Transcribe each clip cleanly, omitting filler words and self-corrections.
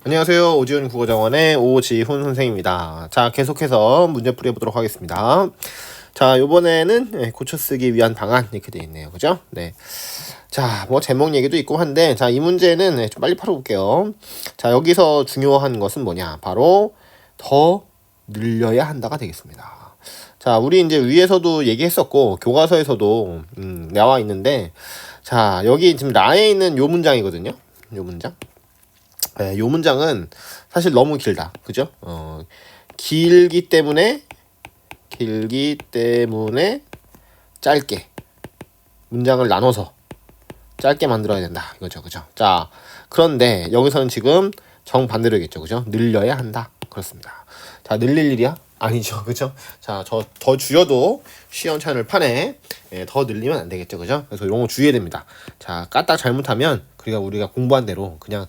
안녕하세요. 오지훈 국어정원의 오지훈 선생입니다. 자, 계속해서 문제풀이 해보도록 하겠습니다. 자, 요번에는 고쳐쓰기 위한 방안 이렇게 되어 있네요. 그죠? 네. 자, 뭐 제목 얘기도 있고 한데, 자, 이 문제는 좀 빨리 풀어볼게요. 자, 여기서 중요한 것은 뭐냐? 바로 더 늘려야 한다가 되겠습니다. 자, 우리 이제 위에서도 얘기했었고 교과서에서도 나와 있는데, 자, 여기 지금 라에 있는 요 문장이거든요. 요 문장. 네, 요 문장은 사실 너무 길다. 그죠? 길기 때문에 짧게 문장을 나눠서 짧게 만들어야 된다. 이거죠. 그죠? 자, 그런데 여기서는 지금 정반대로겠죠. 그죠? 늘려야 한다. 그렇습니다. 자, 늘릴 일이야? 아니죠. 그죠? 자, 저 더 줄여도 시원찮을 판에 더 늘리면 안 되겠죠. 그죠? 그래서 이런 거 주의해야 됩니다. 자, 까딱 잘못하면 우리가 공부한 대로 그냥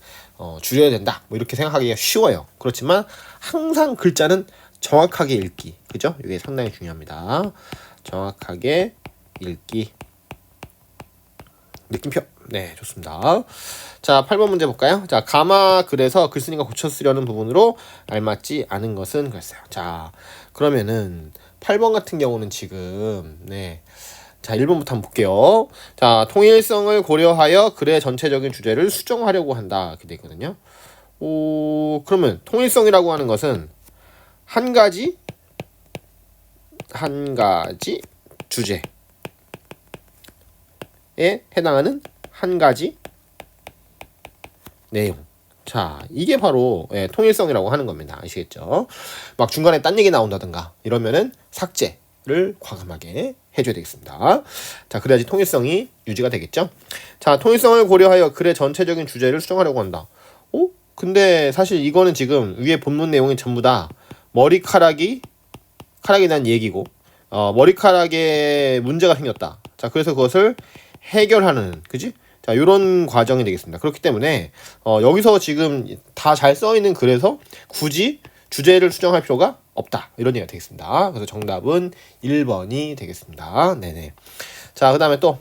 줄여야 된다. 뭐 이렇게 생각하기가 쉬워요. 그렇지만 항상 글자는 정확하게 읽기. 그죠? 이게 상당히 중요합니다. 정확하게 읽기. 느낌표. 네, 좋습니다. 자, 8번 문제 볼까요? 자, 가마 글에서 글쓴이가 고쳐 쓰려는 부분으로 알맞지 않은 것은 그랬어요. 자, 그러면은 8번 같은 경우는 지금 자, 1번부터 한번 볼게요. 자, 통일성을 고려하여 글의 전체적인 주제를 수정하려고 한다. 이렇게 돼 있거든요. 그러면 통일성이라고 하는 것은 한 가지 주제에 해당하는 한 가지 내용. 자, 이게 바로 통일성이라고 하는 겁니다. 아시겠죠? 막 중간에 딴 얘기 나온다든가 이러면은 삭제를 과감하게 해줘야 되겠습니다. 자, 그래야지 통일성이 유지가 되겠죠? 자, 통일성을 고려하여 글의 전체적인 주제를 수정하려고 한다. 근데 사실 이거는 지금 위에 본문 내용이 전부 다 머리카락에 대한 얘기고, 머리카락에 문제가 생겼다. 자, 그래서 그것을 해결하는, 그지? 자, 요런 과정이 되겠습니다. 그렇기 때문에, 여기서 지금 다 잘 써있는 글에서 굳이 주제를 수정할 필요가 없다. 이런 얘기가 되겠습니다. 그래서 정답은 1번이 되겠습니다. 네네. 자, 그 다음에 또,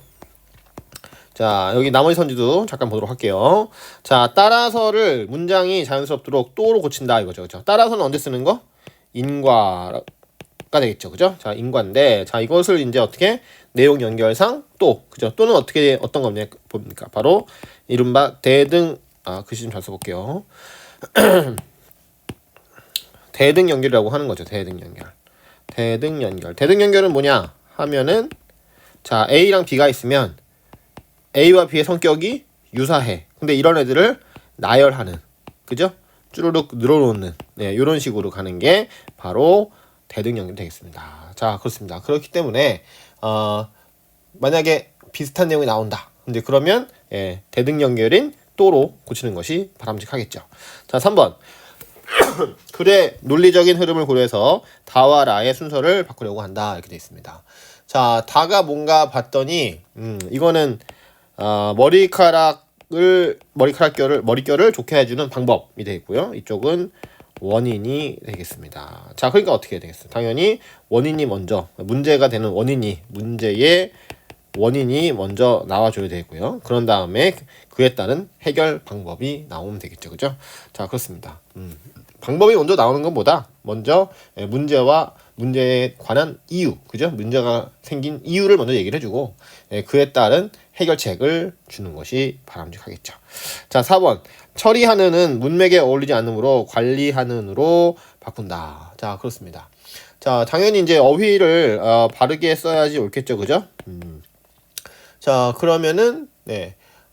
자, 여기 나머지 선지도 잠깐 보도록 할게요. 자, 따라서를 문장이 자연스럽도록 또로 고친다. 이거죠. 그죠? 따라서는 언제 쓰는 거? 인과가 되겠죠. 그죠? 자, 인과인데, 자, 이것을 이제 어떻게 내용 연결상 또, 그죠? 또는 어떤 겁니까? 봅니까? 바로 이른바 대등, 글씨 좀 잘 써볼게요. 대등 연결이라고 하는 거죠. 대등 연결. 대등 연결은 뭐냐 하면은, 자, A랑 B가 있으면 A와 B의 성격이 유사해. 근데 이런 애들을 나열하는, 그죠? 쭈루룩 늘어놓는, 이런 식으로 가는 게 바로 대등 연결이 되겠습니다. 자, 그렇습니다. 그렇기 때문에 만약에 비슷한 내용이 나온다. 근데 그러면 대등 연결인 또로 고치는 것이 바람직하겠죠. 자, 3번. 글의 논리적인 흐름을 고려해서 다와 라의 순서를 바꾸려고 한다. 이렇게 되어 있습니다. 자, 다가 뭔가 봤더니 이거는 머릿결을 좋게 해주는 방법이 되어 있고요. 이쪽은 원인이 되겠습니다. 자, 그러니까 어떻게 해야 되겠어요? 당연히 원인이 먼저, 문제가 되는 문제의 원인이 먼저 나와줘야 되고요. 그런 다음에 그에 따른 해결 방법이 나오면 되겠죠. 그죠? 자, 그렇습니다. 방법이 먼저 나오는 것보다 먼저 문제에 관한 이유, 그죠? 문제가 생긴 이유를 먼저 얘기를 해주고 그에 따른 해결책을 주는 것이 바람직하겠죠. 자, 4번. 처리하는은 문맥에 어울리지 않으므로 관리하는으로 바꾼다. 자, 그렇습니다. 자, 당연히 이제 어휘를 바르게 써야지 옳겠죠. 그죠? 자, 그러면은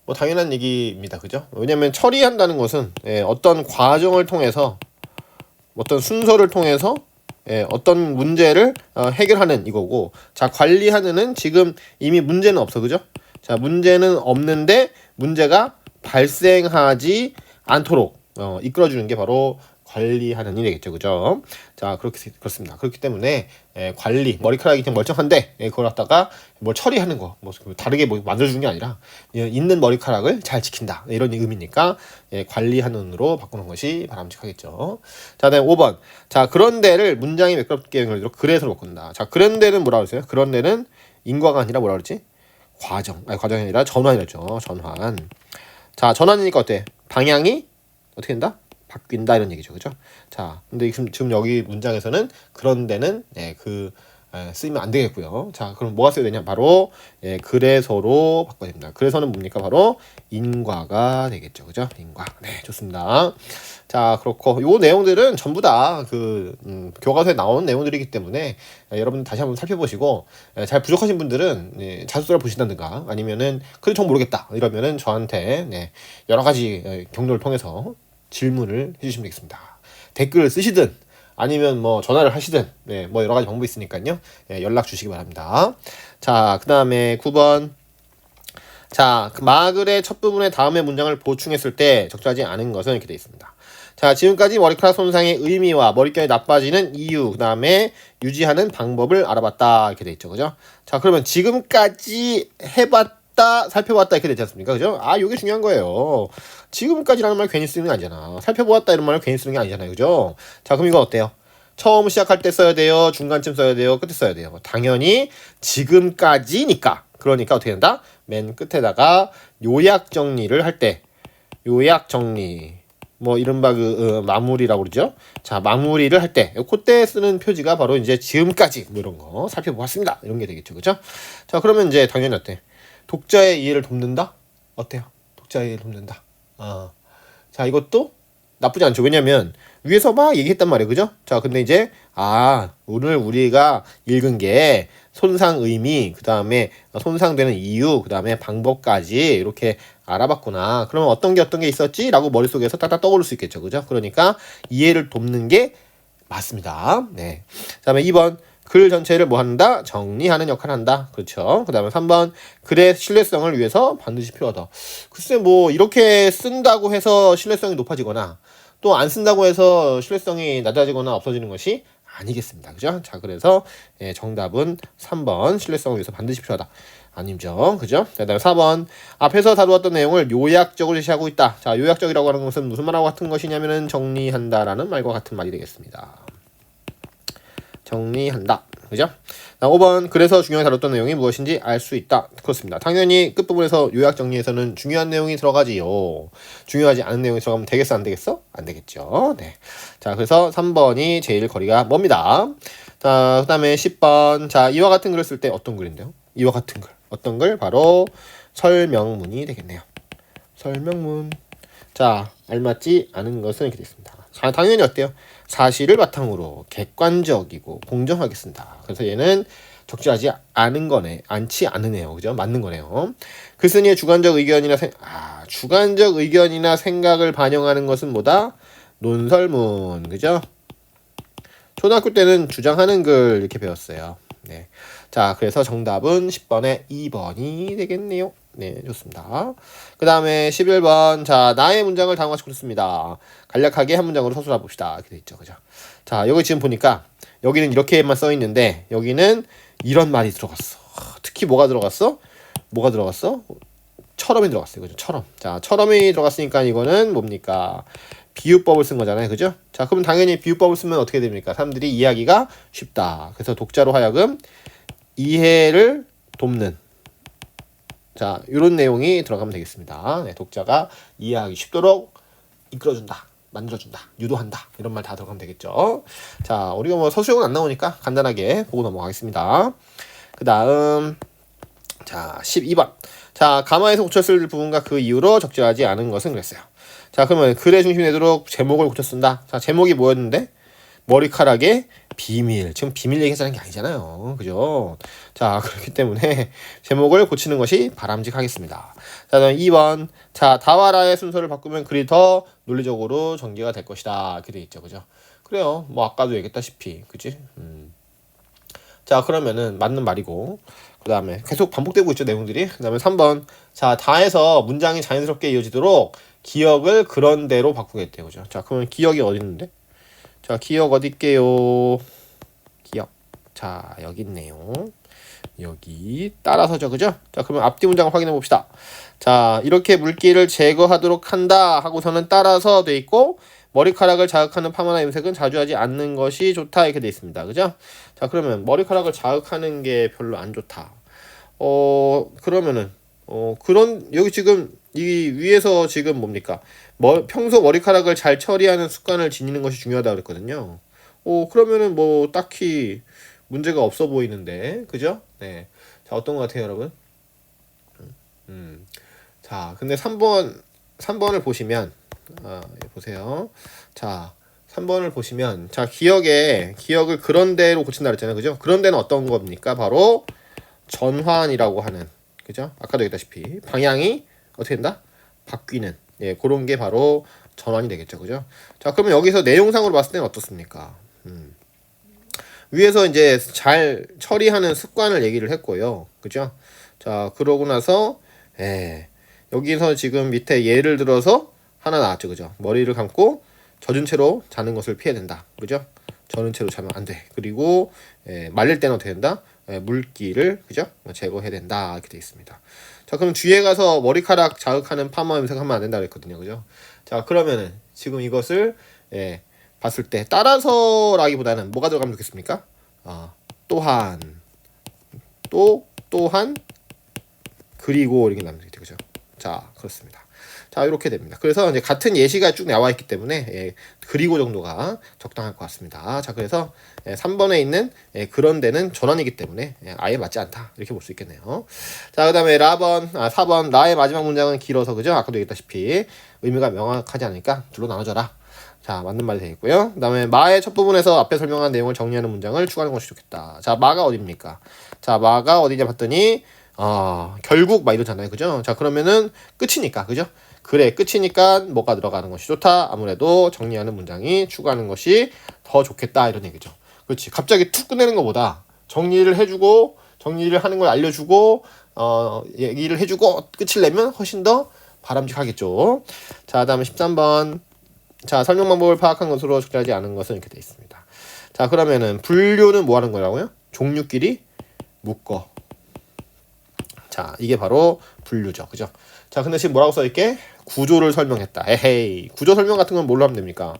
뭐 당연한 얘기입니다. 그죠? 왜냐면 처리한다는 것은 어떤 과정을 통해서 어떤 순서를 통해서 어떤 문제를 해결하는 이거고, 자, 관리하는은 지금 이미 문제는 없어. 그죠? 자, 문제는 없는데 문제가 발생하지 않도록 이끌어주는 게 바로 관리하는 일이 되겠죠. 그죠? 자, 그렇습니다. 그렇기 때문에 관리, 머리카락이 그냥 멀쩡한데 그걸 갖다가 뭘 처리하는 거, 뭐 다르게 뭐 만들어주는 게 아니라 있는 머리카락을 잘 지킨다. 이런 의미니까 관리하는으로 바꾸는 것이 바람직하겠죠. 자, 다음 5번. 자, 그런데를 문장이 매끄럽게 연결되도록 그래서로 바꾼다. 자, 그런데는 뭐라고 했어요? 그런데는 인과가 아니라 뭐라고 그랬지? 과정이 아니라 전환이랬죠. 전환. 자, 전환이니까 어때? 방향이 어떻게 된다? 바뀐다 이런 얘기죠. 그죠? 자, 근데 지금 여기 문장에서는 그런 데는 쓰이면 안 되겠고요. 자, 그럼 뭐가 써야 되냐? 바로 그래서로 바꿔야 됩니다. 그래서는 뭡니까? 바로 인과가 되겠죠. 그죠? 인과. 네, 좋습니다. 자, 그렇고 요 내용들은 전부 다 교과서에 나온 내용들이기 때문에 여러분 다시 한번 살펴보시고 잘 부족하신 분들은 자소서를 보신다든가 아니면은 그래 정 모르겠다 이러면은 저한테 여러 가지 경로를 통해서 질문을 해주시면 되겠습니다. 댓글을 쓰시든 아니면 뭐 전화를 하시든 뭐 여러 가지 방법이 있으니까요. 연락 주시기 바랍니다. 자, 그다음에 9번. 자, 그 마글의 첫 부분의 다음의 문장을 보충했을 때 적절하지 않은 것은 이렇게 되어 있습니다. 자, 지금까지 머리카락 손상의 의미와 머릿결이 나빠지는 이유, 그 다음에 유지하는 방법을 알아봤다 이렇게 되어 있죠. 그죠? 자, 그러면 지금까지 해봤다, 살펴봤다 이렇게 되지 않습니까? 그죠? 아, 이게 중요한 거예요. 지금까지라는 말 괜히 쓰는 게 아니잖아. 살펴보았다 이런 말을 괜히 쓰는 게 아니잖아요. 그죠? 자, 그럼 이거 어때요? 처음 시작할 때 써야 돼요? 중간쯤 써야 돼요? 끝에 써야 돼요? 당연히 지금까지니까. 그러니까 어떻게 된다? 맨 끝에다가 요약 정리를 할 때 요약 정리 뭐 이른바 마무리라고 그러죠. 자, 마무리를 할 때 그때 쓰는 표지가 바로 이제 지금까지 뭐 이런 거 살펴보았습니다. 이런 게 되겠죠. 그죠? 자, 그러면 이제 당연히 어때? 독자의 이해를 돕는다? 어때요? 독자의 이해를 돕는다. 자, 이것도 나쁘지 않죠. 왜냐면 위에서 막 얘기했단 말이에요. 그죠? 자, 근데 이제 오늘 우리가 읽은 게 손상 의미, 그 다음에 손상되는 이유, 그 다음에 방법까지 이렇게 알아봤구나. 그러면 어떤 게 있었지? 라고 머릿속에서 딱딱 떠오를 수 있겠죠. 그죠? 그러니까 이해를 돕는 게 맞습니다. 네. 그 다음에 2번. 글 전체를 뭐 한다? 정리하는 역할을 한다. 그렇죠. 그 다음에 3번. 글의 신뢰성을 위해서 반드시 필요하다. 글쎄 뭐 이렇게 쓴다고 해서 신뢰성이 높아지거나 또 안 쓴다고 해서 신뢰성이 낮아지거나 없어지는 것이 아니겠습니다. 그죠? 자, 그래서 정답은 3번. 신뢰성을 위해서 반드시 필요하다. 아니죠. 그죠? 자, 그다음에 4번. 앞에서 다루었던 내용을 요약적으로 제시하고 있다. 자, 요약적이라고 하는 것은 무슨 말하고 같은 것이냐면은 정리한다라는 말과 같은 말이 되겠습니다. 정리한다. 그죠? 5번. 그래서 중요하게 다뤘던 내용이 무엇인지 알 수 있다. 그렇습니다. 당연히 끝부분에서 요약 정리에서는 중요한 내용이 들어가지요. 중요하지 않은 내용이 들어가면 되겠어? 안 되겠어? 안 되겠죠. 네. 자, 그래서 3번이 제일 거리가 멉니다. 자, 그 다음에 10번. 자, 이와 같은 글을 쓸 때 어떤 글인데요? 이와 같은 글. 어떤 글? 바로 설명문이 되겠네요. 설명문. 자, 알맞지 않은 것은 이렇게 되겠습니다. 자, 당연히 어때요? 사실을 바탕으로 객관적이고 공정하게 쓴다. 그래서 얘는 적절하지 않지 않으네요. 그죠? 맞는 거네요. 글쓴이의 주관적 의견이나 생각을 반영하는 것은 뭐다? 논설문. 그죠? 초등학교 때는 주장하는 글 이렇게 배웠어요. 네. 자, 그래서 정답은 10번에 2번이 되겠네요. 네, 좋습니다. 그 다음에 11번. 자, 나의 문장을 다음과 같이 고쳤습니다. 간략하게 한 문장으로 서술해 봅시다. 이렇게 돼 있죠. 그죠? 자, 여기 지금 보니까 여기는 이렇게만 써 있는데 여기는 이런 말이 들어갔어. 특히 뭐가 들어갔어? 처럼이 들어갔어요. 그죠? 처럼. 자, 처럼이 들어갔으니까 이거는 뭡니까? 비유법을 쓴 거잖아요. 그죠? 자, 그럼 당연히 비유법을 쓰면 어떻게 됩니까? 사람들이 이해하기가 쉽다. 그래서 독자로 하여금 이해를 돕는, 자, 이런 내용이 들어가면 되겠습니다. 네, 독자가 이해하기 쉽도록 이끌어준다, 만들어준다, 유도한다, 이런 말 다 들어가면 되겠죠. 자, 우리가 뭐 서술형은 안 나오니까 간단하게 보고 넘어가겠습니다. 그 다음, 자, 12번. 자, 가마에서 고쳤을 부분과 그 이후로 적절하지 않은 것은 그랬어요. 자, 그러면 글의 중심이 되도록 제목을 고쳐 쓴다. 자, 제목이 뭐였는데? 머리카락의 비밀. 지금 비밀 얘기하자는 게 아니잖아요. 그죠? 자, 그렇기 때문에 제목을 고치는 것이 바람직하겠습니다. 자, 다음 2번. 자, 다와라의 순서를 바꾸면 글이 더 논리적으로 전개가 될 것이다. 이렇게 돼 있죠. 그죠? 그래요. 뭐 아까도 얘기했다시피. 그치? 자, 그러면은 맞는 말이고. 그 다음에 계속 반복되고 있죠. 내용들이. 그 다음에 3번. 자, 다에서 문장이 자연스럽게 이어지도록 기억을 그런 대로 바꾸겠대요. 그죠? 자, 그러면 기억이 어디 있는데? 자, 기억 어디 있게요? 기억. 자, 여기 있네요. 여기 따라서죠. 그죠? 자, 그러면 앞뒤 문장을 확인해 봅시다. 자, 이렇게 물기를 제거하도록 한다 하고서는 따라서 돼 있고, 머리카락을 자극하는 파마나 염색은 자주 하지 않는 것이 좋다 이렇게 돼 있습니다. 그죠? 자, 그러면 머리카락을 자극하는 게 별로 안 좋다. 그러면은 여기 지금 이 위에서 지금 뭡니까? 평소 머리카락을 잘 처리하는 습관을 지니는 것이 중요하다고 그랬거든요. 그러면은 뭐 딱히 문제가 없어 보이는데, 그죠? 네. 자, 어떤 것 같아요, 여러분? 자, 근데 3번을 보시면, 보세요. 자, 3번을 보시면, 자, 기억을 그런 데로 고친다 그랬잖아요. 그죠? 그런 데는 어떤 겁니까? 바로 전환이라고 하는, 그죠? 아까도 얘기했다시피, 방향이 어떻게 된다? 바뀌는, 예, 그런 게 바로 전환이 되겠죠. 그죠? 자, 그러면 여기서 내용상으로 봤을 때는 어떻습니까? 위에서 이제 잘 처리하는 습관을 얘기를 했고요. 그죠? 자, 그러고 나서, 예, 여기서 지금 밑에 예를 들어서 하나 나왔죠. 그죠? 머리를 감고 젖은 채로 자는 것을 피해야 된다. 그죠? 젖은 채로 자면 안 돼. 그리고, 말릴 때는 어떻게 된다? 물기를, 그죠? 제거해야 된다. 이렇게 되어 있습니다. 자, 그럼 뒤에 가서 머리카락 자극하는 파마 염색하면 안 된다 그랬거든요. 그죠? 자, 그러면은 지금 이것을, 봤을 때 따라서라기보다는 뭐가 들어가면 좋겠습니까? 또한 또한 그리고 이렇게 나면 되죠. 그죠? 자, 그렇습니다. 자, 이렇게 됩니다. 그래서 이제 같은 예시가 쭉 나와 있기 때문에 그리고 정도가 적당할 것 같습니다. 자, 그래서 3번에 있는 그런 데는 전환이기 때문에 아예 맞지 않다. 이렇게 볼 수 있겠네요. 자, 그다음에 4번 라의 마지막 문장은 길어서 그죠? 아까도 얘기했다시피 의미가 명확하지 않으니까 둘로 나눠져라. 자, 맞는 말이 되겠고요. 그 다음에 마의 첫 부분에서 앞에 설명한 내용을 정리하는 문장을 추가하는 것이 좋겠다. 자, 마가 어디입니까? 자, 마가 어디냐 봤더니 결국 막 이러잖아요. 그죠? 자, 그러면은 끝이니까. 그죠? 그래, 끝이니까 뭐가 들어가는 것이 좋다. 아무래도 정리하는 문장이 추가하는 것이 더 좋겠다. 이런 얘기죠. 그렇지. 갑자기 툭 끝내는 것보다 정리를 해주고 정리를 하는 걸 알려주고 얘기를 해주고 끝을 내면 훨씬 더 바람직하겠죠. 자, 다음에 13번. 자, 설명 방법을 파악한 것으로 적절하지 않은 것은 이렇게 되어 있습니다. 자, 그러면은 분류는 뭐 하는 거라고요? 종류끼리 묶어. 자, 이게 바로 분류죠. 그죠? 자, 근데 지금 뭐라고 써있게? 구조를 설명했다. 에헤이. 구조 설명 같은 건 뭘로 하면 됩니까?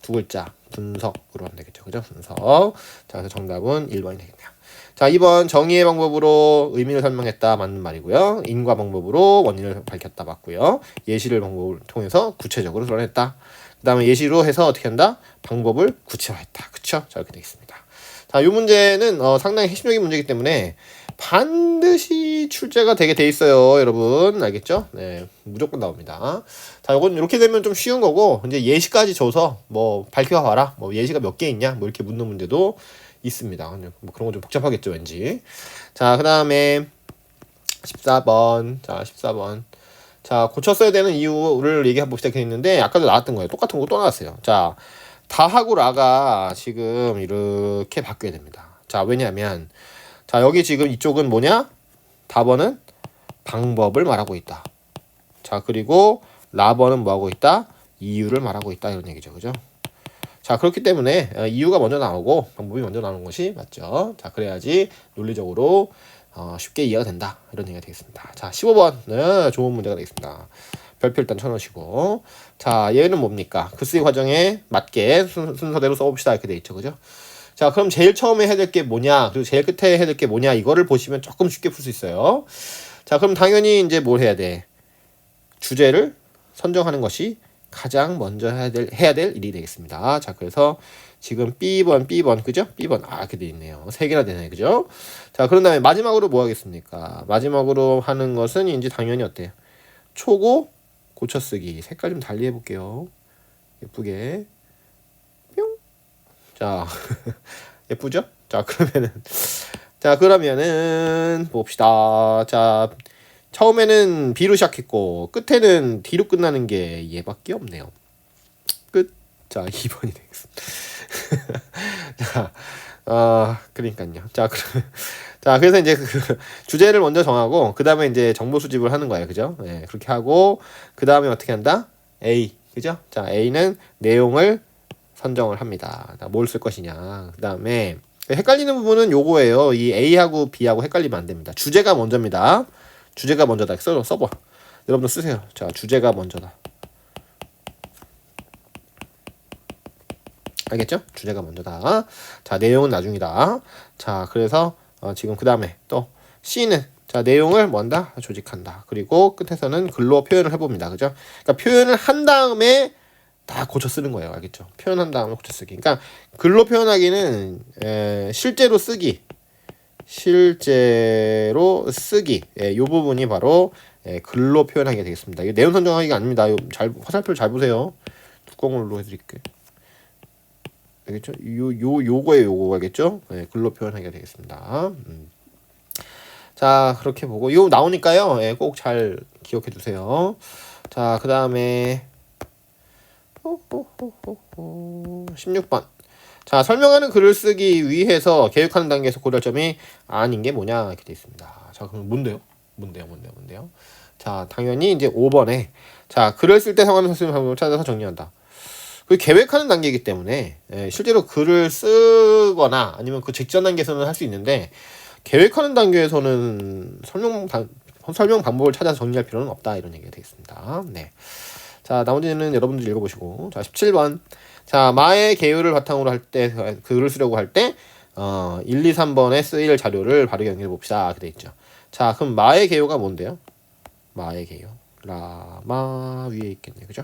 두 글자. 분석으로 하면 되겠죠. 그죠? 분석. 자, 그래서 정답은 1번이 되겠네요. 자, 2번 정의의 방법으로 의미를 설명했다. 맞는 말이고요. 인과 방법으로 원인을 밝혔다. 맞고요. 예시를 방법을 통해서 구체적으로 드러냈다. 그 다음에 예시로 해서 어떻게 한다? 방법을 구체화했다. 그쵸? 자, 이렇게 되어 있습니다. 자, 이 문제는 상당히 핵심적인 문제이기 때문에 반드시 출제가 되게 돼 있어요. 여러분 알겠죠? 네, 무조건 나옵니다. 자, 이건 이렇게 되면 좀 쉬운 거고 이제 예시까지 줘서 뭐 밝혀봐라. 뭐 예시가 몇 개 있냐? 뭐 이렇게 묻는 문제도 있습니다. 뭐 그런 건 좀 복잡하겠죠, 왠지. 자, 그 다음에 14번. 자, 14번. 자, 고쳤어야 되는 이유를 얘기해 봅시다. 이렇게 있는데 아까도 나왔던 거예요. 똑같은 거 또 나왔어요. 자, 다하고 라가 지금 이렇게 바뀌어야 됩니다. 자, 왜냐하면 자, 여기 지금 이쪽은 뭐냐? 답번은 방법을 말하고 있다. 자, 그리고 라번은 뭐하고 있다? 이유를 말하고 있다. 이런 얘기죠. 그죠? 자, 그렇기 때문에 이유가 먼저 나오고 방법이 먼저 나오는 것이 맞죠. 자, 그래야지 논리적으로 쉽게 이해가 된다. 이런 얘기가 되겠습니다. 자, 15번. 네, 좋은 문제가 되겠습니다. 별표 일단 쳐놓으시고. 자, 얘는 뭡니까? 글쓰기 과정에 맞게 순서대로 써봅시다. 이렇게 돼 있죠. 그죠? 자, 그럼 제일 처음에 해야 될 게 뭐냐? 그리고 제일 끝에 해야 될 게 뭐냐? 이거를 보시면 조금 쉽게 풀 수 있어요. 자, 그럼 당연히 이제 뭘 해야 돼? 주제를 선정하는 것이 가장 먼저 해야 될 일이 되겠습니다. 자, 그래서 지금 B번, 그죠? B번, 이렇게 돼 있네요. 3개나 되네, 그죠? 자, 그런 다음에 마지막으로 뭐 하겠습니까? 마지막으로 하는 것은 이제 당연히 어때요? 초고, 고쳐쓰기. 색깔 좀 달리 해볼게요. 예쁘게. 뿅. 자, 예쁘죠? 자, 그러면은 봅시다. 자, 처음에는 B로 시작했고 끝에는 D로 끝나는 게 얘밖에 없네요. 끝. 자, 2번이 되겠습니다. 자, 그러니까요. 자, 그래서 이제 그 주제를 먼저 정하고 그 다음에 이제 정보 수집을 하는 거예요. 그죠? 네, 그렇게 하고 그 다음에 어떻게 한다? A. 그죠? 자, A는 내용을 선정을 합니다. 뭘 쓸 것이냐. 그 다음에 헷갈리는 부분은 요거예요. 이 A하고 B하고 헷갈리면 안 됩니다. 주제가 먼저입니다. 주제가 먼저다. 써봐. 여러분도 쓰세요. 자, 주제가 먼저다. 알겠죠? 주제가 먼저다. 자, 내용은 나중이다. 자, 그래서 지금 그 다음에 또 C는 자, 내용을 뭐한다? 조직한다. 그리고 끝에서는 글로 표현을 해봅니다. 그죠? 그러니까 표현을 한 다음에 다 고쳐 쓰는 거예요. 알겠죠? 표현한 다음에 고쳐 쓰기. 그러니까 글로 표현하기는 실제로 쓰기. 실제로 쓰기. 이 부분이 바로 글로 표현하게 되겠습니다. 이게 내용 선정하기가 아닙니다. 잘 화살표를 잘 보세요. 두꺼운 걸로 해드릴게요. 알겠죠? 요거예요. 요거 알겠죠? 글로 표현하게 되겠습니다. 자, 그렇게 보고 이거 나오니까요. 꼭 잘 기억해 두세요. 자, 그 다음에 16번. 자, 설명하는 글을 쓰기 위해서 계획하는 단계에서 고려할 점이 아닌 게 뭐냐 이렇게 되어 있습니다. 자, 그럼 뭔데요? 뭔데요? 자, 당연히 이제 5번에 자, 글을 쓸 때 상황을 쓰는 방법을 찾아서 정리한다. 그 계획하는 단계이기 때문에 실제로 글을 쓰거나 아니면 그 직전 단계에서는 할 수 있는데 계획하는 단계에서는 설명 방법을 찾아서 정리할 필요는 없다 이런 얘기가 되겠습니다. 네. 자, 나머지는 여러분들 읽어보시고. 자, 17번. 자, 마의 개요를 바탕으로 할 때, 글을 쓰려고 할 때, 1, 2, 3번에 쓰일 자료를 바로 연결해 봅시다. 이렇게 돼 있죠. 자, 그럼 마의 개요가 뭔데요? 마의 개요. 라마 위에 있겠네요. 그죠?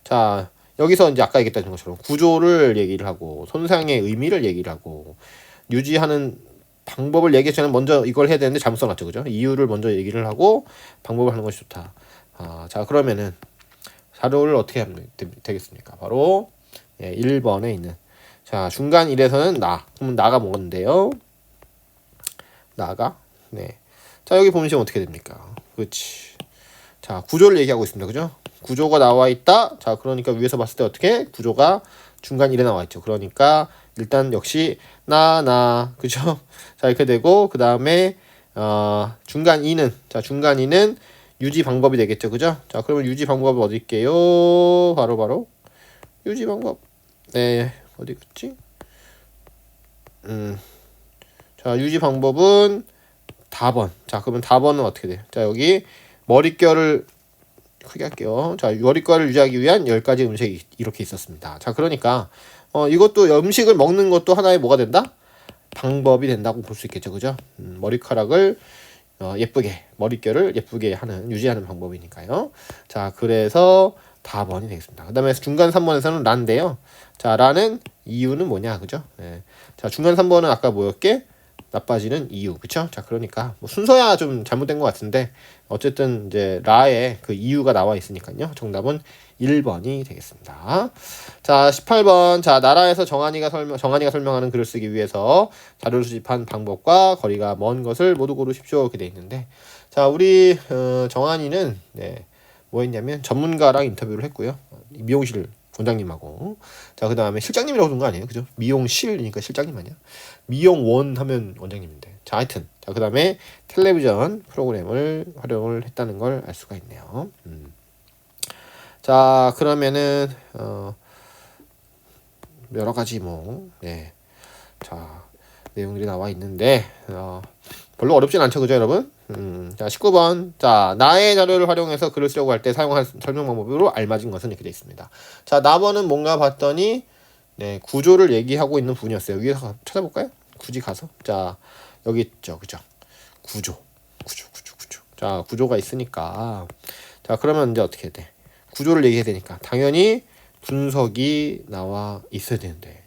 자, 여기서 이제 아까 얘기했던 것처럼 구조를 얘기를 하고, 손상의 의미를 얘기를 하고, 유지하는 방법을 얘기하기 전에 먼저 이걸 해야 되는데 잘못 써놨죠. 그죠? 이유를 먼저 얘기를 하고, 방법을 하는 것이 좋다. 자, 그러면은, 자료를 어떻게 하면 되겠습니까? 바로 1번에 있는 자, 중간 1에서는 나. 그러면 나가 뭔데요? 나가? 네. 자, 여기 보시면 어떻게 됩니까? 그렇지. 자, 구조를 얘기하고 있습니다. 그죠? 구조가 나와 있다. 자, 그러니까 위에서 봤을 때 어떻게? 구조가 중간 1에 나와 있죠. 그러니까 일단 역시 그죠? 자, 이렇게 되고 그 다음에 중간 2는 자, 중간 2는 유지 방법이 되겠죠. 그죠? 자, 그러면 유지 방법이 어디 있게요? 바로 유지 방법. 네, 어디 있지? 자, 유지 방법은 답번. 자, 그러면 답번은 어떻게 돼요? 자, 여기 머릿결을 크게 할게요. 자, 머릿결을 유지하기 위한 10가지 음식이 이렇게 있었습니다. 자, 그러니까 이것도 음식을 먹는 것도 하나의 뭐가 된다? 방법이 된다고 볼 수 있겠죠. 그죠? 머리카락을 머릿결을 예쁘게 하는 유지하는 방법이니까요. 자, 그래서 답번이 되겠습니다. 그 다음에 중간 3번에서는 라인데요. 자, 라는 이유는 뭐냐, 그죠? 네. 자, 중간 3번은 아까 뭐였게? 나빠지는 이유, 그쵸? 자, 그러니까 뭐 순서야 좀 잘못된 것 같은데 어쨌든 이제 라에 그 이유가 나와 있으니까요. 정답은 1번이 되겠습니다. 자, 18번. 자, 나라에서 정한이가 설명하는 글을 쓰기 위해서 자료를 수집한 방법과 거리가 먼 것을 모두 고르십시오. 이렇게 돼 있는데, 자, 우리 정한이는 뭐 했냐면 전문가랑 인터뷰를 했고요. 미용실 원장님하고. 자, 그 다음에 실장님이라고 그런 거 아니에요? 그죠? 미용실이니까 실장님 아니야? 미용원 하면 원장님인데. 자, 하여튼. 자, 그 다음에 텔레비전 프로그램을 활용을 했다는 걸 알 수가 있네요. 자, 그러면은, 여러 가지 자, 내용들이 나와 있는데, 별로 어렵진 않죠. 그죠, 여러분? 자, 19번. 자, 나의 자료를 활용해서 글을 쓰려고 할 때 사용할 설명 방법으로 알맞은 것은 이렇게 되어 있습니다. 자, 나번은 뭔가 봤더니, 구조를 얘기하고 있는 부분이었어요. 위에서 찾아볼까요? 굳이 가서. 자, 여기 있죠. 그죠? 구조. 자, 구조가 있으니까. 자, 그러면 이제 어떻게 해야 돼? 구조를 얘기해야 되니까. 당연히 분석이 나와 있어야 되는데.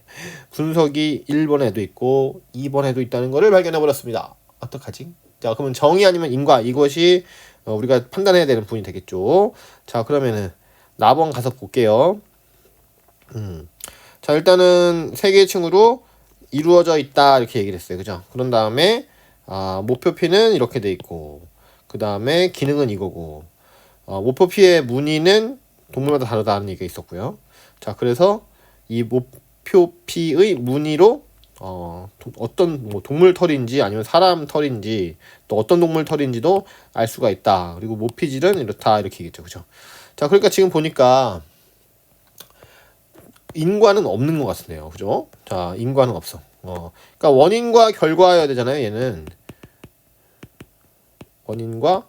분석이 1번에도 있고 2번에도 있다는 것을 발견해 버렸습니다. 어떡하지? 자, 그러면 정의 아니면 인과 이것이 우리가 판단해야 되는 부분이 되겠죠. 자, 그러면은 나번 가서 볼게요. 자, 일단은 세 개의 층으로 이루어져 있다 이렇게 얘기를 했어요. 그죠? 그런 다음에 목표피는 이렇게 돼 있고 그 다음에 기능은 이거고 목표피의 무늬는 동물마다 다르다는 얘기가 있었고요. 자, 그래서 이 목표피의 무늬로 어떤 동물 털인지 아니면 사람 털인지 또 어떤 동물 털인지도 알 수가 있다. 그리고 모피질은 이렇다 이렇게 얘기했죠. 그죠? 자, 그러니까 지금 보니까 인과는 없는 것 같네요. 그죠? 자, 인과는 없어. 그러니까 원인과 결과여야 되잖아요. 얘는 원인과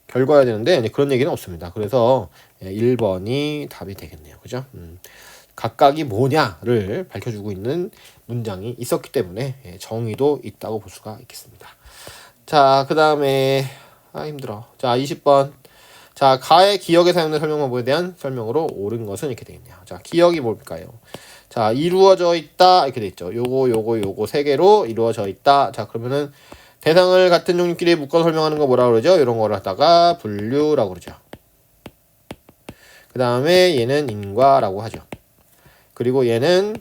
결과여야 되는데 그런 얘기는 없습니다. 그래서 1번이 답이 되겠네요. 그죠? 각각이 뭐냐를 밝혀주고 있는 문장이 있었기 때문에 정의도 있다고 볼 수가 있겠습니다. 자, 그 다음에 힘들어. 자, 20번. 자, 가의 기억에 사용된 설명 방법에 대한 설명으로 옳은 것은 이렇게 되겠네요. 자, 기억이 뭘까요? 자, 이루어져 있다 이렇게 돼 있죠. 요거 세 개로 이루어져 있다. 자, 그러면은 대상을 같은 종류끼리 묶어 설명하는 거 뭐라 그러죠? 이런 거를 갖다가 분류라고 그러죠. 그 다음에 얘는 인과라고 하죠. 그리고 얘는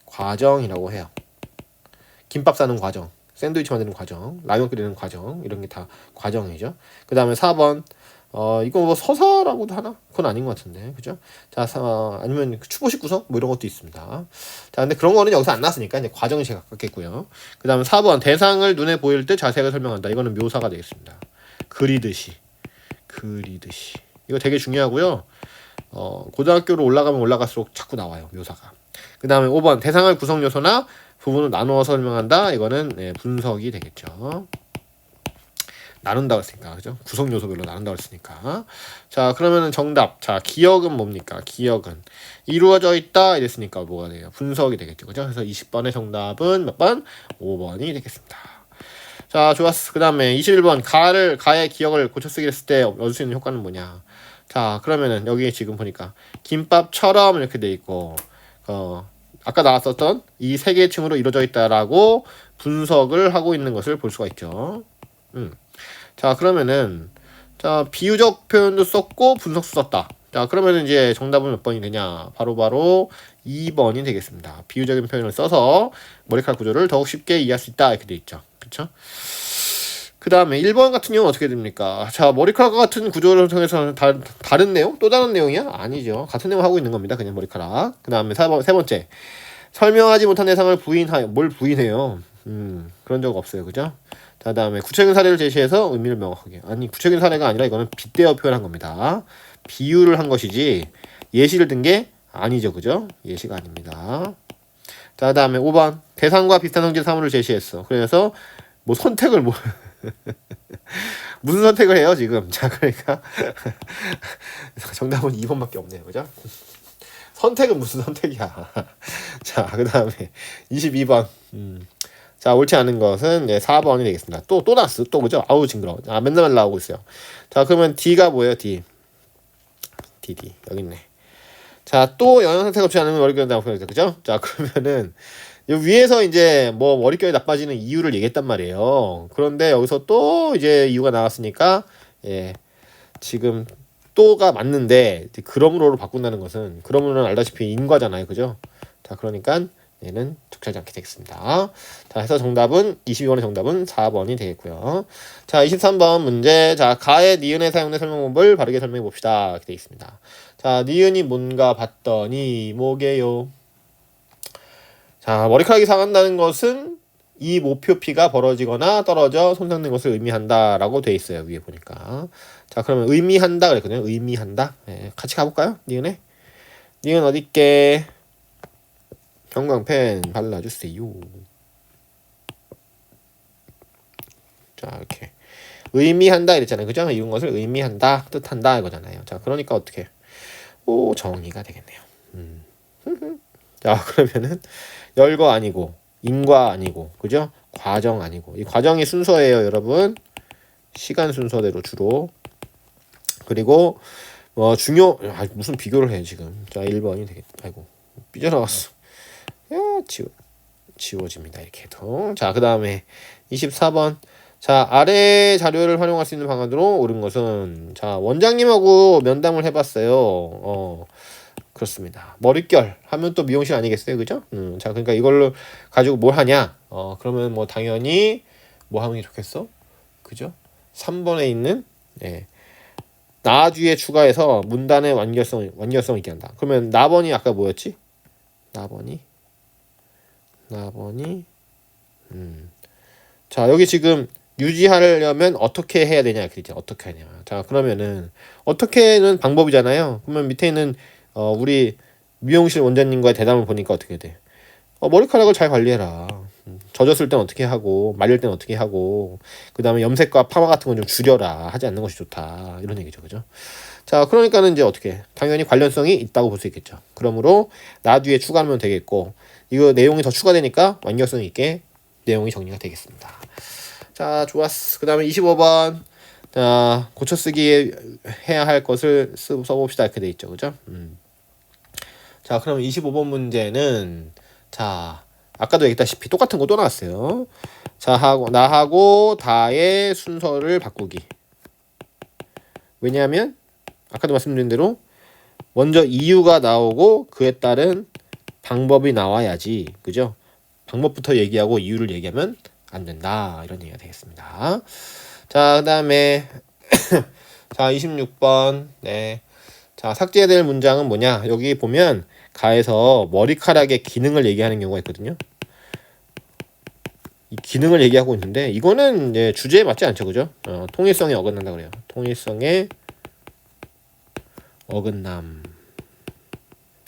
과정이라고 해요. 김밥 싸는 과정, 샌드위치 만드는 과정, 라면 끓이는 과정, 이런 게 다 과정이죠. 그 다음에 4번 이거 뭐 서사라고도 하나? 그건 아닌 것 같은데, 그죠? 자, 아니면 추보식 구성 뭐 이런 것도 있습니다. 자, 근데 그런 거는 여기서 안 나왔으니까 이제 과정이 제일 가깝겠고요. 그 다음에 4번 대상을 눈에 보일 때 자세하게 설명한다. 이거는 묘사가 되겠습니다. 그리듯이. 이거 되게 중요하고요. 고등학교로 올라가면 올라갈수록 자꾸 나와요, 묘사가. 그 다음에 5번 대상을 구성 요소나 부분을 나누어 설명한다. 이거는 분석이 되겠죠. 나눈다고 했으니까, 그죠? 구성 요소별로 나눈다고 했으니까. 자, 그러면은 정답. 자, 기억은 뭡니까? 기억은 이루어져 있다 이랬으니까 뭐가 돼요? 분석이 되겠죠, 그죠? 그래서 20번의 정답은 몇 번? 5번이 되겠습니다. 자, 좋았어. 그 다음에 21번 가의 기억을 고쳐 쓰기 했을 때 얻을 수 있는 효과는 뭐냐? 자, 그러면은 여기 지금 보니까 김밥처럼 이렇게 돼 있고, 아까 나왔었던 이 세 개의 층으로 이루어져 있다라고 분석을 하고 있는 것을 볼 수가 있죠. 자, 그러면은 자, 비유적 표현도 썼고 분석도 썼다. 자, 그러면은 이제 정답은 몇 번이 되냐? 바로 2번이 되겠습니다. 비유적인 표현을 써서 머리카락 구조를 더욱 쉽게 이해할 수 있다 이렇게 돼 있죠. 그렇죠? 그 다음에 1번 같은 경우는 어떻게 됩니까? 자, 머리카락과 같은 구조를 통해서 다른 내용? 또 다른 내용이야? 아니죠. 같은 내용 하고 있는 겁니다. 그냥 머리카락. 그 다음에 세 번째. 설명하지 못한 대상을 부인하여. 뭘 부인해요? 그런 적 없어요. 그죠? 자, 다음에 구체적인 사례를 제시해서 의미를 명확하게. 아니, 구체적인 사례가 아니라 이거는 빗대어 표현한 겁니다. 비유를 한 것이지 예시를 든 게 아니죠. 그죠? 예시가 아닙니다. 자, 다음에 5번. 대상과 비슷한 성질 사물을 제시했어. 그래서 뭐 선택을 무슨 선택을 해요 지금? 자, 그러니까 정답은 2번밖에 없네요. 그죠? 선택은 무슨 선택이야. 자, 그 다음에 22번. 자, 옳지 않은 것은 4번이 되겠습니다. 또 나왔어. 또 그죠? 아우 징그러워. 맨날 나오고 있어요. 자, 그러면 D가 뭐예요? D 여기 있네. 자, 또 영양 상태가 좋지 않으면 머릿결이 나쁘겠죠. 그죠? 자, 그러면은 위에서 이제 뭐 머릿결이 나빠지는 이유를 얘기했단 말이에요. 그런데 여기서 또 이제 이유가 나왔으니까 지금 또가 맞는데 그러므로로 바꾼다는 것은 그러므로는 알다시피 인과잖아요. 그죠? 자, 그러니까 얘는 적절하지 않게 되겠습니다. 자, 해서 정답은 22번의 정답은 4번이 되겠고요. 자, 23번 문제. 자, 가의 니은에 사용된 설명법을 바르게 설명해 봅시다. 이렇게 되어 있습니다. 자, 니은이 뭔가 봤더니 뭐게요? 자, 머리카락이 상한다는 것은 이 목표피가 벌어지거나 떨어져 손상된 것을 의미한다라고 돼 있어요. 위에 보니까. 자, 그러면 의미한다 그랬거든요. 의미한다. 같이 가볼까요? 니은에. 니은 어딨게? 형광펜 발라주세요. 자, 이렇게 의미한다 이랬잖아요. 그죠? 이런 것을 의미한다, 뜻한다 이거잖아요. 자, 그러니까 어떻게? 정의가 되겠네요. 자, 그러면은 열거 아니고 인과 아니고 그죠? 과정 아니고 이 과정이 순서예요, 여러분. 시간 순서대로 주로. 그리고 무슨 비교를 해 지금. 자, 1번이 되겠다. 아이고 삐져나갔어. 야, 지워집니다. 이렇게 해도. 자, 그 다음에 24번. 자, 아래 자료를 활용할 수 있는 방안으로 옳은 것은 자, 원장님하고 면담을 해봤어요. 그렇습니다. 머릿결 하면 또 미용실 아니겠어요, 그죠? 자, 그러니까 이걸로 가지고 뭘 하냐? 그러면 뭐 당연히 뭐 하는 게 좋겠어, 그죠? 3번에 있는 나 뒤에 추가해서 문단의 완결성 있게 한다. 그러면 나번이 아까 뭐였지? 나번이. 자, 여기 지금 유지하려면 어떻게 해야 되냐 이렇게 있죠. 어떻게 하냐. 자, 그러면은 어떻게는 방법이잖아요. 그러면 밑에 있는 우리 미용실 원장님과의 대담을 보니까 어떻게 돼? 머리카락을 잘 관리해라. 젖었을 땐 어떻게 하고 말릴 땐 어떻게 하고 그 다음에 염색과 파마 같은 건 좀 줄여라. 하지 않는 것이 좋다. 이런 얘기죠. 그죠? 자, 그러니까는 이제 어떻게 당연히 관련성이 있다고 볼 수 있겠죠. 그러므로 나 뒤에 추가하면 되겠고 이거 내용이 더 추가되니까 완결성 있게 내용이 정리가 되겠습니다. 자, 좋았어. 그 다음에 25번. 자, 고쳐쓰기 해야 할 것을 써봅시다. 이렇게 돼 있죠. 그죠? 자, 그럼 25번 문제는, 자, 아까도 얘기했다시피 똑같은 거 또 나왔어요. 자, 나하고 다의 순서를 바꾸기. 왜냐하면, 아까도 말씀드린 대로, 먼저 이유가 나오고, 그에 따른 방법이 나와야지. 그죠? 방법부터 얘기하고 이유를 얘기하면 안 된다. 이런 얘기가 되겠습니다. 자, 그 다음에 자, 26번. 네. 자, 삭제될 문장은 뭐냐? 여기 보면 가에서 머리카락의 기능을 얘기하는 경우가 있거든요. 이 기능을 얘기하고 있는데 이거는 이제 주제에 맞지 않죠. 그죠? 통일성에 어긋난다 그래요. 통일성에 어긋남.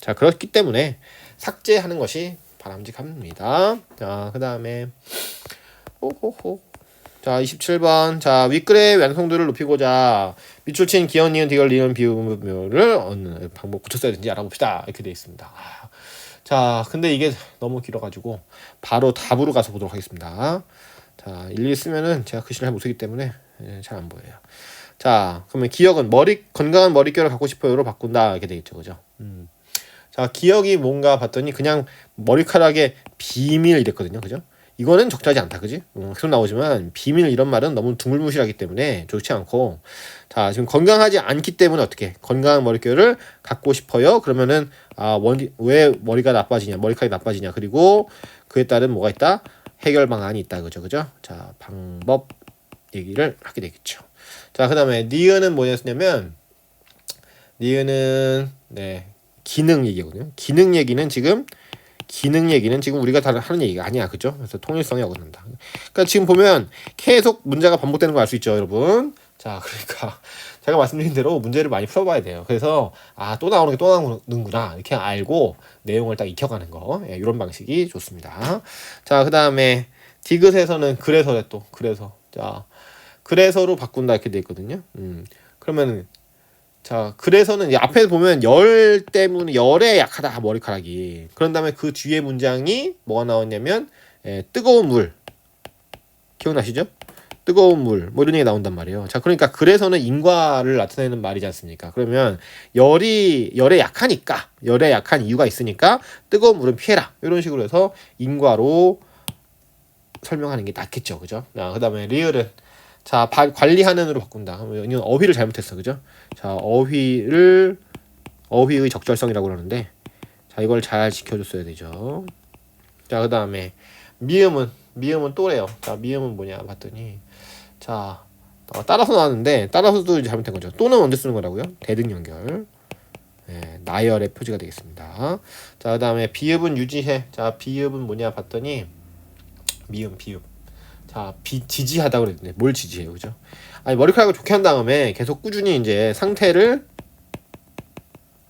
자, 그렇기 때문에 삭제하는 것이 바람직합니다. 자, 그 다음에 호호호. 자, 27번. 자, 윗글의 완성도를 높이고자 밑줄 친 기억, 니은, 디귿, 리을, 비음을 어느 방법 고쳐 써야 되는지 알아봅시다. 이렇게 되어 있습니다. 자, 근데 이게 너무 길어가지고 바로 답으로 가서 보도록 하겠습니다. 자, 일일이 쓰면은 제가 글씨를 잘 못 쓰기 때문에 잘 안 보여요. 자, 그러면 기억은 건강한 머릿결을 갖고 싶어요로 바꾼다. 이렇게 되겠죠. 그죠? 자, 기억이 뭔가 봤더니 그냥 머리카락의 비밀 이랬거든요. 그죠? 이거는 적절하지 않다. 그지? 계속 나오지만 비밀 이런 말은 너무 두물무실하기 때문에 좋지 않고, 자, 지금 건강하지 않기 때문에 어떻게 건강한 머릿결을 갖고 싶어요? 그러면은 왜 머리가 나빠지냐, 머리카락이 나빠지냐, 그리고 그에 따른 뭐가 있다? 해결 방안이 있다. 그죠? 자, 방법 얘기를 하게 되겠죠. 자, 그 다음에 니은은 뭐였냐면 니은은 기능 얘기거든요. 기능 얘기는 지금 우리가 다 하는 얘기가 아니야. 그죠? 그래서 통일성이 어긋난다. 그러니까 지금 보면 계속 문제가 반복되는 거 알 수 있죠, 여러분. 자, 그러니까 제가 말씀드린 대로 문제를 많이 풀어봐야 돼요. 그래서 또 나오는 게 또 나오는구나 이렇게 알고 내용을 딱 익혀가는 거, 이런 방식이 좋습니다. 자, 그 다음에 디귿에서는 그래서 자, 그래서로 바꾼다 이렇게 돼 있거든요. 그러면 자, 그래서는 앞에 보면 열 때문에 열에 약하다 머리카락이. 그런 다음에 그 뒤에 문장이 뭐가 나왔냐면 뜨거운 물. 기억나시죠? 뜨거운 물. 뭐 이런 얘기 나온단 말이에요. 자, 그러니까 그래서는 인과를 나타내는 말이지 않습니까? 그러면 열에 약한 이유가 있으니까 뜨거운 물은 피해라. 이런 식으로 해서 인과로 설명하는 게 낫겠죠. 그죠? 자, 그다음에 리을은 자, 관리하는으로 바꾼다. 이건 어휘를 잘못했어. 그죠? 자, 어휘의 적절성이라고 그러는데, 자, 이걸 잘 지켜줬어야 되죠. 자, 그 다음에 미음은 또래요. 자, 미음은 뭐냐 봤더니, 자, 따라서 나왔는데 따라서도 잘못된 거죠. 또는 언제 쓰는 거라고요? 대등 연결. 나열의 표지가 되겠습니다. 자, 그 다음에 비읍은 유지해. 자, 비읍은 뭐냐 봤더니 비읍. 자, 지지하다고 그랬는데 뭘 지지해요, 그죠? 아니, 머리카락을 좋게 한 다음에 계속 꾸준히 이제 상태를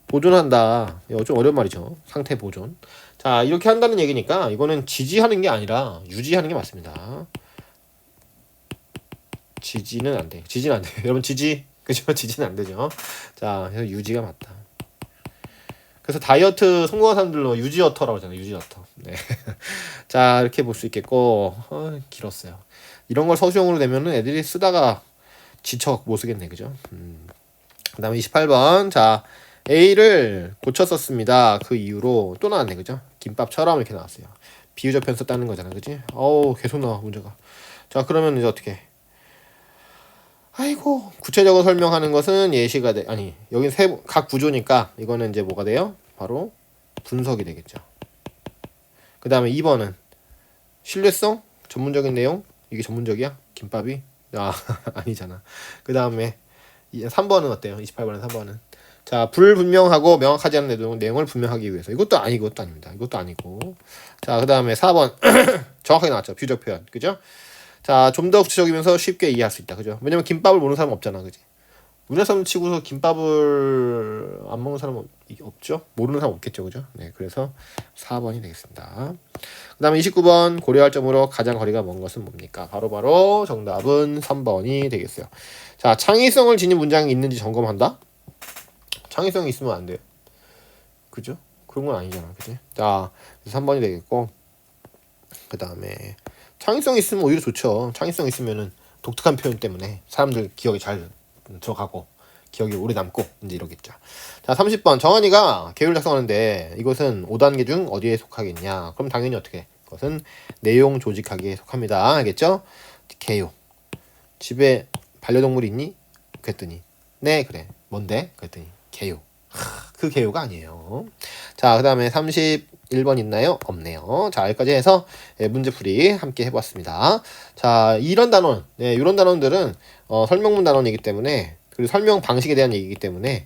보존한다. 이거 좀 어려운 말이죠. 상태 보존. 자, 이렇게 한다는 얘기니까 이거는 지지하는 게 아니라 유지하는 게 맞습니다. 지지는 안 돼요. 여러분, 그죠? 지지는 안 되죠. 자, 그래서 유지가 맞다. 그래서 다이어트 성공한 사람들로 유지어터라고 하잖아요. 유지어터. 네. 자, 이렇게 볼 수 있겠고, 길었어요. 이런 걸 서술형으로 내면은 애들이 쓰다가 지쳐 못 쓰겠네. 그죠? 그 다음에 28번. 자, A를 고쳐 썼습니다. 그 이후로 또 나왔네. 그죠? 김밥처럼 이렇게 나왔어요. 비유적 편서 따는 거잖아. 그지? 계속 나와, 문제가. 자, 그러면 이제 어떻게? 아이고, 구체적으로 설명하는 것은 예시가 여기 각 구조니까 이거는 이제 뭐가 돼요? 바로 분석이 되겠죠. 그 다음에 2번은 신뢰성, 전문적인 내용. 이게 전문적이야? 김밥이? 아니잖아. 그 다음에 3번은 어때요? 28번은 3번은 자, 불분명하고 명확하지 않은 내용을 분명하기 위해서. 이것도 아닙니다. 이것도 아니고. 자, 그 다음에 4번 정확하게 나왔죠. 비유적 표현. 그죠? 자, 좀 더 구체적이면서 쉽게 이해할 수 있다. 그죠? 왜냐면 김밥을 모르는 사람 없잖아. 그지? 우리나라 사람 치고서 김밥을 안 먹는 사람 없죠? 모르는 사람 없겠죠. 그죠? 네, 그래서 4번이 되겠습니다. 그 다음에 29번 고려할 점으로 가장 거리가 먼 것은 뭡니까? 바로 정답은 3번이 되겠어요. 자, 창의성을 지닌 문장이 있는지 점검한다? 창의성이 있으면 안 돼요. 그죠? 그런 건 아니잖아. 그지? 자, 3번이 되겠고, 그 다음에 창의성 있으면 오히려 좋죠. 창의성 있으면은 독특한 표현 때문에 사람들 기억에 잘 들어가고 기억이 오래 남고 이제 이러겠죠. 자, 30번 정한이가 계율 작성하는데 이것은 5단계 중 어디에 속하겠냐? 그럼 당연히 어떻게? 그것은 내용 조직하기에 속합니다. 알겠죠? 개요. 집에 반려동물 있니? 그랬더니 네 그래. 뭔데? 그랬더니 개요. 그 개요가 아니에요. 자, 그 다음에 31번 있나요? 없네요. 자, 여기까지 해서 문제풀이 함께 해보았습니다. 자, 이런 단원, 이런 단원들은 설명문 단원이기 때문에, 그리고 설명 방식에 대한 얘기이기 때문에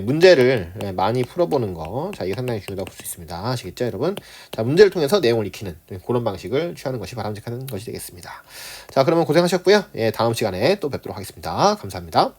문제를 많이 풀어보는 거, 자, 이게 상당히 중요하다고 볼 수 있습니다. 아시겠죠, 여러분? 자, 문제를 통해서 내용을 익히는 그런 방식을 취하는 것이 바람직한 것이 되겠습니다. 자, 그러면 고생하셨고요. 다음 시간에 또 뵙도록 하겠습니다. 감사합니다.